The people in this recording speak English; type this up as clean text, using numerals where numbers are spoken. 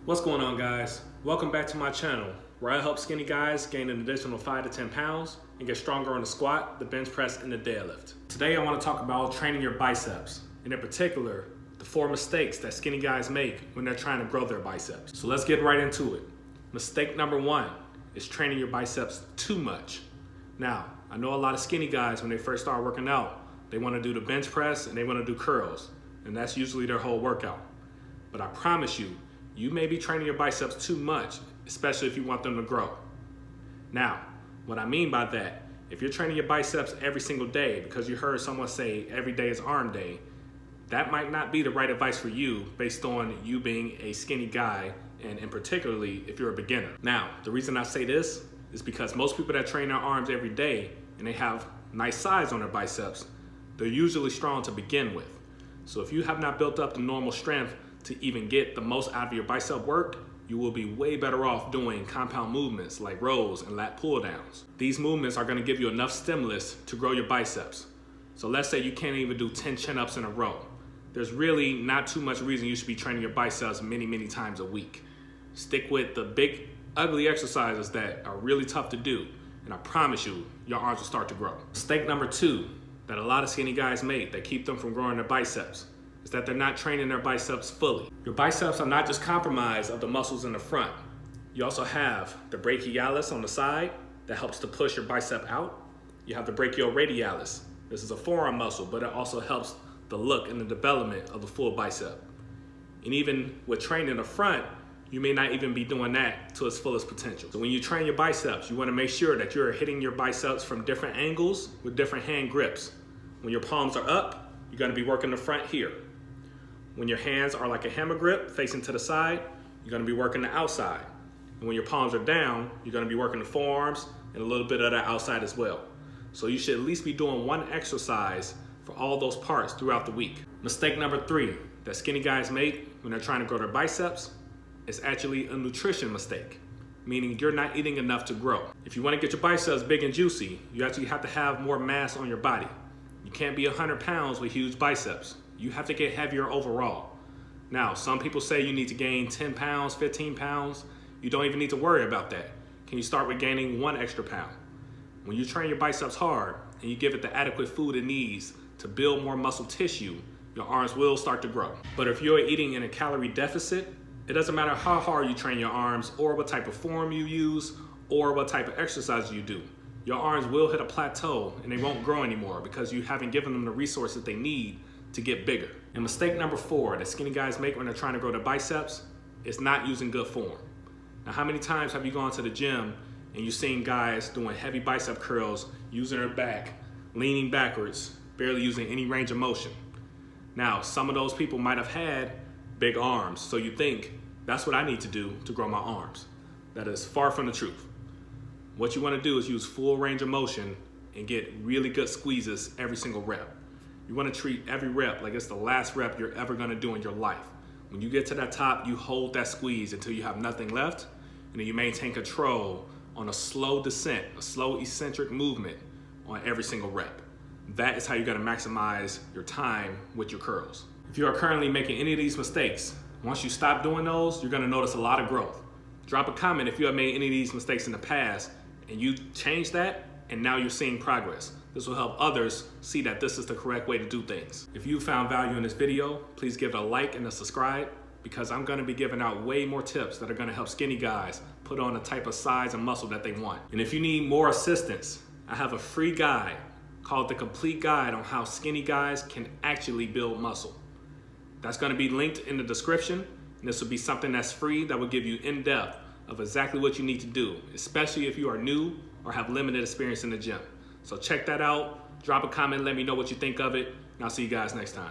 What's going on, guys? Welcome back to my channel where I help skinny guys gain an additional 5 to 10 pounds and get stronger on the squat, the bench press, and the deadlift. Today I want to talk about training your biceps, and in particular, the 4 mistakes that skinny guys make when they're trying to grow their biceps. So let's get right into it. Mistake number 1 is training your biceps too much. Now, I know a lot of skinny guys when they first start working out, they want to do the bench press and they want to do curls, and that's usually their whole workout. But I promise you, you may be training your biceps too much, especially if you want them to grow. Now, what I mean by that, if you're training your biceps every single day because you heard someone say every day is arm day, that might not be the right advice for you based on you being a skinny guy, and in particularly if you're a beginner. Now, the reason I say this is because most people that train their arms every day and they have nice size on their biceps, they're usually strong to begin with. So if you have not built up the normal strength to even get the most out of your bicep work, you will be way better off doing compound movements like rows and lat pull downs. These movements are gonna give you enough stimulus to grow your biceps. So let's say you can't even do 10 chin-ups in a row. There's really not too much reason you should be training your biceps many times a week. Stick with the big, ugly exercises that are really tough to do, and I promise you, your arms will start to grow. Mistake number 2 that a lot of skinny guys make that keep them from growing their biceps is that they're not training their biceps fully. Your biceps are not just comprised of the muscles in the front. You also have the brachialis on the side that helps to push your bicep out. You have the brachioradialis. This is a forearm muscle, but it also helps the look and the development of the full bicep. And even with training the front, you may not even be doing that to its fullest potential. So when you train your biceps, you wanna make sure that you're hitting your biceps from different angles with different hand grips. When your palms are up, you're gonna be working the front here. When your hands are like a hammer grip facing to the side, you're gonna be working the outside. And when your palms are down, you're gonna be working the forearms and a little bit of the outside as well. So you should at least be doing one exercise for all those parts throughout the week. Mistake number 3 that skinny guys make when they're trying to grow their biceps is actually a nutrition mistake, meaning you're not eating enough to grow. If you wanna get your biceps big and juicy, you actually have to have more mass on your body. You can't be 100 pounds with huge biceps. You have to get heavier overall. Now, some people say you need to gain 10 pounds, 15 pounds. You don't even need to worry about that. Can you start with gaining 1 extra pound? When you train your biceps hard and you give it the adequate food it needs to build more muscle tissue, your arms will start to grow. But if you're eating in a calorie deficit, it doesn't matter how hard you train your arms or what type of form you use or what type of exercise you do. Your arms will hit a plateau and they won't grow anymore because you haven't given them the resources they need to get bigger. And mistake number 4 that skinny guys make when they're trying to grow their biceps is not using good form. Now, how many times have you gone to the gym and you've seen guys doing heavy bicep curls, using their back, leaning backwards, barely using any range of motion? Now, some of those people might have had big arms, so you think, that's what I need to do to grow my arms. That is far from the truth. What you wanna do is use full range of motion and get really good squeezes every single rep. You wanna treat every rep like it's the last rep you're ever gonna do in your life. When you get to that top, you hold that squeeze until you have nothing left, and then you maintain control on a slow descent, a slow eccentric movement on every single rep. That is how you're gonna maximize your time with your curls. If you are currently making any of these mistakes, once you stop doing those, you're gonna notice a lot of growth. Drop a comment if you have made any of these mistakes in the past and you changed that and now you're seeing progress. This will help others see that this is the correct way to do things. If you found value in this video, please give it a like and a subscribe, because I'm gonna be giving out way more tips that are gonna help skinny guys put on the type of size and muscle that they want. And if you need more assistance, I have a free guide called The Complete Guide on How Skinny Guys Can Actually Build Muscle. That's gonna be linked in the description, and this will be something that's free that will give you in-depth of exactly what you need to do, especially if you are new or have limited experience in the gym. So check that out, drop a comment, let me know what you think of it, and I'll see you guys next time.